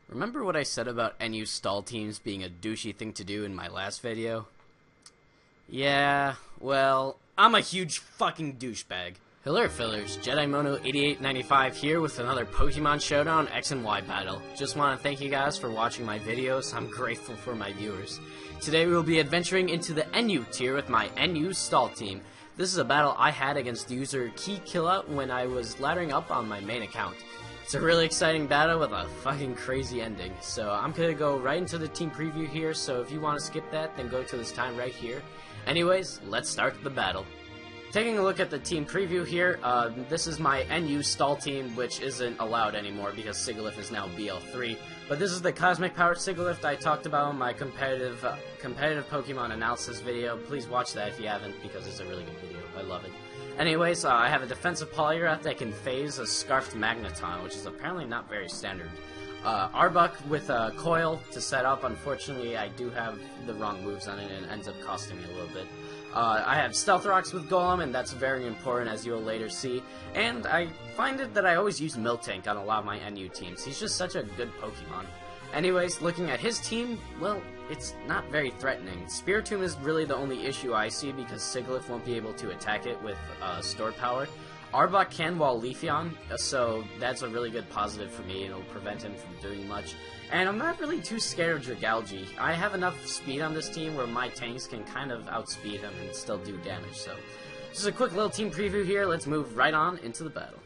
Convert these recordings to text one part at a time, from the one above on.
Remember what I said about NU stall teams being a douchey thing to do in my last video? Yeah, well, I'm a huge fucking douchebag. Hello fillers, Jedi Mono 8895 here with another Pokemon Showdown X and Y battle. Just want to thank you guys for watching my videos. I'm grateful for my viewers. Today we will be adventuring into the NU tier with my NU stall team. This is a battle I had against user Kee12Killa when I was laddering up on my main account. It's a really exciting battle with a fucking crazy ending. So I'm gonna go right into the team preview here, so if you want to skip that, then go to this time right here. Anyways, let's start the battle. Taking a look at the team preview here, this is my NU stall team, which isn't allowed anymore because Sigilyph is now BL3. But this is the Cosmic Power Sigilyph I talked about in my competitive Pokemon analysis video. Please watch that if you haven't, because it's a really good video. I love it. Anyways, I have a defensive Polyrath that can phase a Scarfed Magneton, which is apparently not very standard. Arbok with a Coil to set up. Unfortunately, I do have the wrong moves on it and it ends up costing me a little bit. I have Stealth Rocks with Golem, and that's very important, as you'll later see. And I find it that I always use Miltank on a lot of my NU teams. He's just such a good Pokemon. Anyways, looking at his team, well, it's not very threatening. Spiritomb is really the only issue I see because Sigilyph won't be able to attack it with Stored Power. Arbok can while Leafeon, so that's a really good positive for me. It'll prevent him from doing much. And I'm not really too scared of Dragalge. I have enough speed on this team where my tanks can kind of outspeed him and still do damage. So, just a quick little team preview here. Let's move right on into the battle.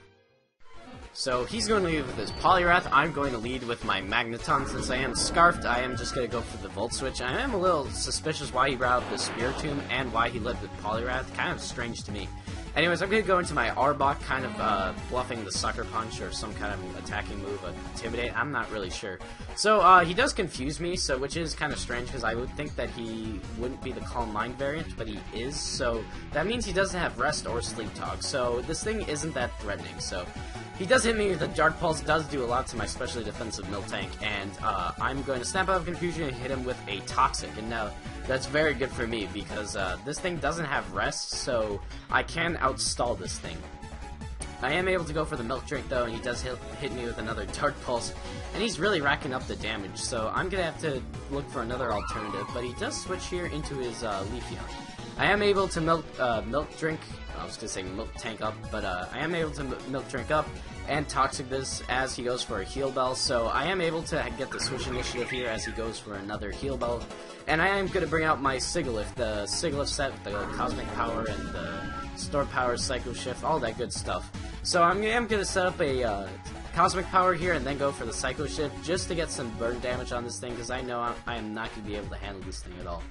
So he's going to lead with his Polyrath. I'm going to lead with my Magneton. Since I am Scarfed, I am just going to go for the Volt Switch. I am a little suspicious why he routed the Spiritomb and why he led with Polyrath. Kind of strange to me. Anyways, I'm going to go into my Arbok, kind of bluffing the Sucker Punch or some kind of attacking move, Intimidate. I'm not really sure. So he does confuse me, so which is kind of strange because I would think that he wouldn't be the Calm Mind variant, but he is. So that means he doesn't have Rest or Sleep Talk. So this thing isn't that threatening. So he does hit me with a Dark Pulse, does do a lot to my specially defensive Miltank, and I'm going to Snap Out of Confusion and hit him with a Toxic. And now that's very good for me because this thing doesn't have Rest, so I can outstall this thing. I am able to go for the Milk Drink though, and he does hit me with another Dark Pulse, and he's really racking up the damage, so I'm going to have to look for another alternative, but he does switch here into his Leafeon. I am able to Milk Drink, I was going to say Milk Tank up, but I am able to Milk Drink up and Toxic this as he goes for a Heal Bell, so I am able to get the Switch Initiative here as he goes for another Heal Bell. And I am going to bring out my Sigilyph, the Sigilyph set, the Cosmic Power and the Stored Power, Psycho Shift, all that good stuff. So I am going to set up a Cosmic Power here and then go for the Psycho Shift just to get some burn damage on this thing because I know I am not going to be able to handle this thing at all.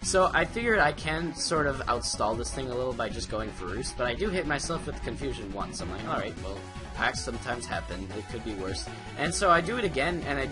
So I figured I can sort of outstall this thing a little by just going for Roost, but I do hit myself with Confusion once. I'm like, alright, well, hacks sometimes happen, it could be worse. And so I do it again, and I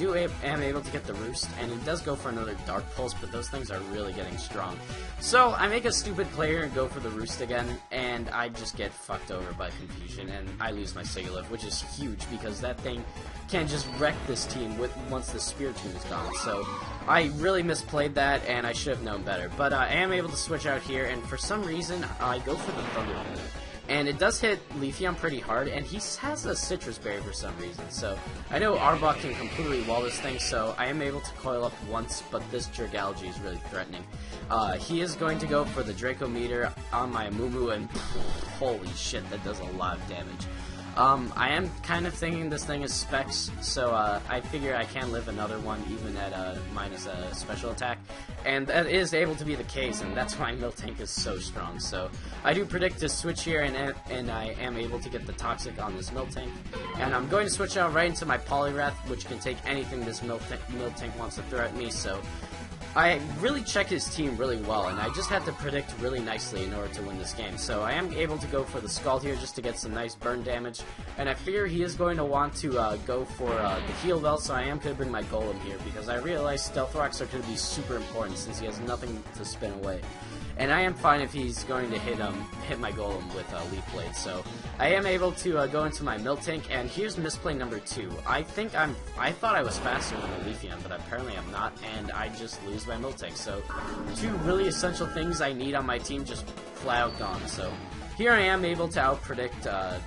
am able to get the Roost, and he does go for another Dark Pulse, but those things are really getting strong. So I make a stupid player and go for the Roost again, and I just get fucked over by Confusion, and I lose my Sigilyph, which is huge, because that thing can just wreck this team once the Spiritomb is gone. So I really misplayed that, and I should have known better. But I am able to switch out here, and for some reason, I go for the Thunderbolt. And it does hit Leafeon pretty hard, and he has a Citrus Berry for some reason. So I know Arbok can completely wall this thing, so I am able to coil up once, but this Dragalge is really threatening. He is going to go for the Draco Meter on my Amumu, and holy shit, that does a lot of damage. I am kind of thinking this thing is Specs, so I figure I can live another one even at minus a special attack, and that is able to be the case, and that's why Miltank is so strong. So I do predict to switch here, and I am able to get the Toxic on this Miltank, and I'm going to switch out right into my Polyrath, which can take anything this Miltank wants to throw at me. So I really check his team really well, and I just have to predict really nicely in order to win this game. So I am able to go for the Scald here just to get some nice burn damage, and I figure he is going to want to go for the Heal Bell, so I am going to bring my Golem here, because I realize Stealth Rocks are going to be super important since he has nothing to spin away. And I am fine if he's going to hit my Golem with Leaf Blade. So I am able to go into my Miltank, and here's misplay number 2. I thought I was faster than the Leafeon, but apparently I'm not, and I just lose my Miltank. So 2 really essential things I need on my team just flat out gone. So here I am able to outpredict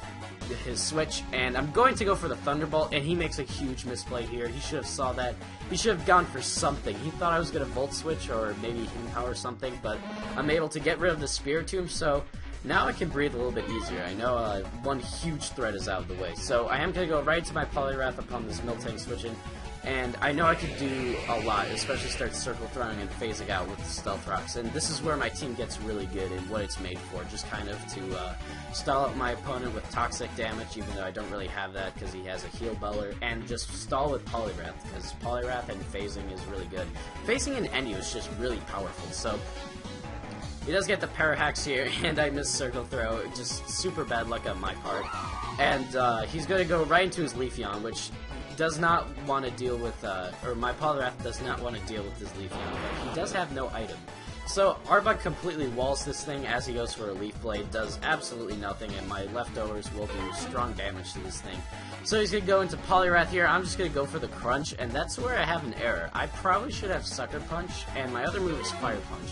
his switch, and I'm going to go for the Thunderbolt, and he makes a huge misplay here. He should have saw that. He should have gone for something. He thought I was going to Volt Switch or maybe Hidden Power or something, but I'm able to get rid of the Spiritomb, so now I can breathe a little bit easier. I know one huge threat is out of the way. So I am going to go right to my Poliwrath upon this Miltank switching, and I know I could do a lot, especially start circle throwing and phasing out with the Stealth Rocks. And this is where my team gets really good and what it's made for, just kind of to stall out my opponent with toxic damage, even though I don't really have that because he has a heal Beller, and just stall with Poliwrath, because Poliwrath and phasing is really good. Phasing in NU is just really powerful, so he does get the Parahacks here, and I miss Circle Throw. Just super bad luck on my part. And he's going to go right into his Leafeon, which does not want to deal with, or my Poliwrath does not want to deal with his Leafeon, but he does have no item. So Arbok completely walls this thing as he goes for a Leaf Blade, does absolutely nothing, and my leftovers will do strong damage to this thing. So he's going to go into Poliwrath here. I'm just going to go for the Crunch, and that's where I have an error. I probably should have Sucker Punch, and my other move is Fire Punch.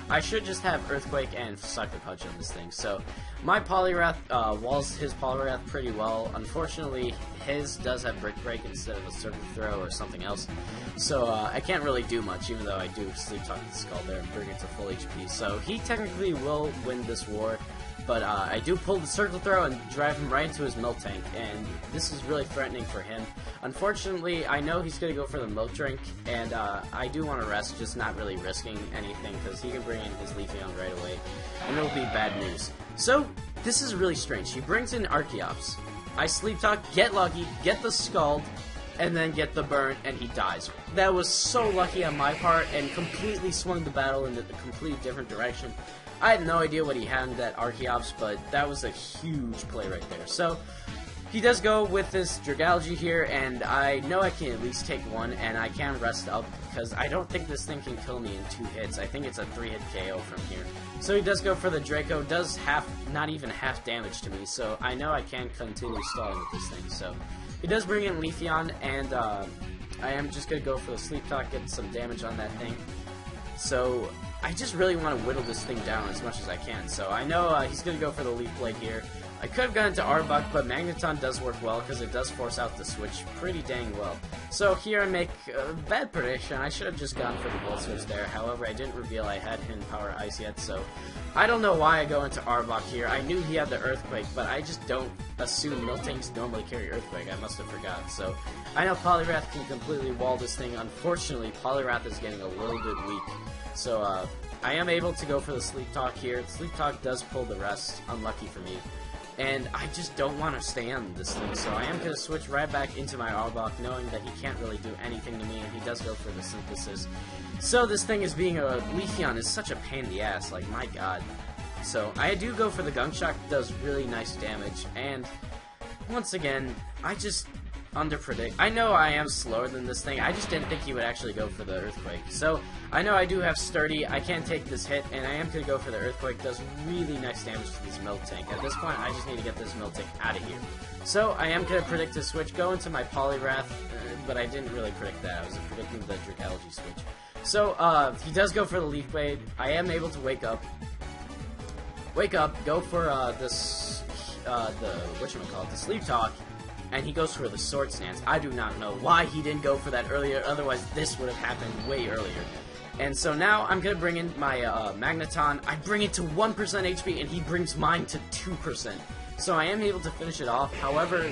I should just have Earthquake and Sucker Punch on this thing. So my Poliwrath walls his Poliwrath pretty well. Unfortunately, his does have Brick Break instead of a Circle Throw or something else. So I can't really do much, even though I do Sleep Talk the Skull there and bring it to full HP. So he technically will win this war. But I do pull the Circle Throw and drive him right into his Miltank, and this is really threatening for him. Unfortunately, I know he's going to go for the Milk Drink, and I do want to rest, just not really risking anything, because he can bring in his Leafeon right away, and it'll be bad news. So, this is really strange. He brings in Archeops. I Sleep Talk, get lucky, get the Scald, and then get the burn, and he dies. That was so lucky on my part, and completely swung the battle in a completely different direction. I had no idea what he had in that Archeops, but that was a huge play right there. So, he does go with this Dragalge here, and I know I can at least take one, and I can rest up, because I don't think this thing can kill me in 2 hits. I think it's a 3-hit KO from here. So he does go for the Draco, does not even half damage to me, so I know I can continue stalling with this thing. So, he does bring in Leafeon, and I am just going to go for the Sleep Talk, get some damage on that thing. So, I just really want to whittle this thing down as much as I can. So I know he's going to go for the Leaf Blade here. I could have gone to Arbok, but Magneton does work well because it does force out the switch pretty dang well. So here I make a bad prediction. I should have just gone for the Volt Switch there. However, I didn't reveal I had Hidden Power Ice yet, so I don't know why I go into Arbok here. I knew he had the Earthquake, but I just don't assume Miltanks normally carry Earthquake. I must have forgot. So I know Poliwrath can completely wall this thing. Unfortunately, Poliwrath is getting a little bit weak. So, I am able to go for the Sleep Talk here. Sleep Talk does pull the rest, unlucky for me. And I just don't want to stay on this thing, so I am going to switch right back into my Arbok, knowing that he can't really do anything to me, and he does go for the Synthesis. So this thing is being a Leafeon is such a pain in the ass, like, my god. So, I do go for the Gunk Shock, does really nice damage, and once again, I just underpredict. I know I am slower than this thing, I just didn't think he would actually go for the Earthquake. So, I know I do have Sturdy, I can take this hit, and I am going to go for the Earthquake, does really nice damage to this Miltank. At this point, I just need to get this Miltank out of here. So, I am going to predict a switch, go into my Poliwrath, but I didn't really predict that, I was predicting the Dragalge switch. So, he does go for the Leaf Blade, I am able to wake up, go for the Sleep Talk, and he goes for the Sword Stance. I do not know why he didn't go for that earlier, otherwise this would have happened way earlier. And so now I'm going to bring in my Magneton. I bring it to 1% HP, and he brings mine to 2%. So I am able to finish it off. However,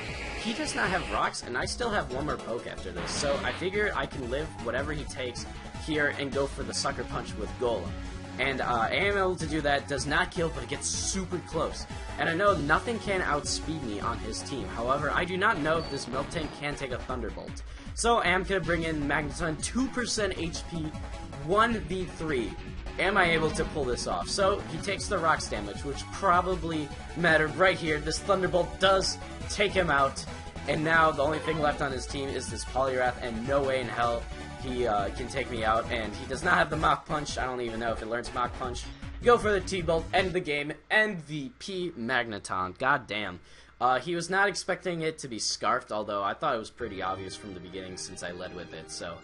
he does not have rocks, and I still have one more poke after this. So I figure I can live whatever he takes here and go for the Sucker Punch with Golem. And I am able to do that. Does not kill, but it gets super close. And I know nothing can outspeed me on his team. However, I do not know if this Miltank can take a Thunderbolt. So I am going to bring in Magneton, 2% HP, 1v3. Am I able to pull this off? So he takes the Rocks damage, which probably mattered right here. This Thunderbolt does take him out. And now the only thing left on his team is this Poliwrath, and no way in hell he can take me out, and he does not have the Mach Punch. I don't even know if it learns Mach Punch. Go for the T-Bolt, end the game, MVP Magneton. God damn. He was not expecting it to be Scarfed, although I thought it was pretty obvious from the beginning since I led with it. So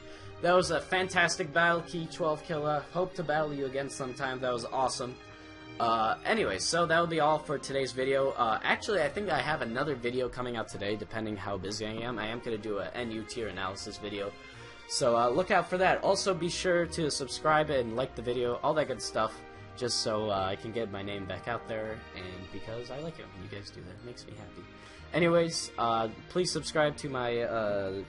that was a fantastic battle, Kee12Killa. Hope to battle you again sometime. That was awesome. Anyway, so that will be all for today's video. Actually, I think I have another video coming out today, depending how busy I am. I am going to do a NU tier analysis video. So, look out for that. Also, be sure to subscribe and like the video, all that good stuff, just so I can get my name back out there, and because I like it when you guys do that. It makes me happy. Anyways, please subscribe to my,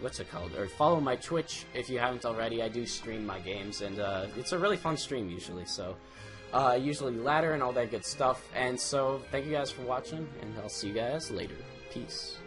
what's it called, or follow my Twitch if you haven't already. I do stream my games, and it's a really fun stream usually, so usually ladder and all that good stuff. And so, thank you guys for watching, and I'll see you guys later. Peace.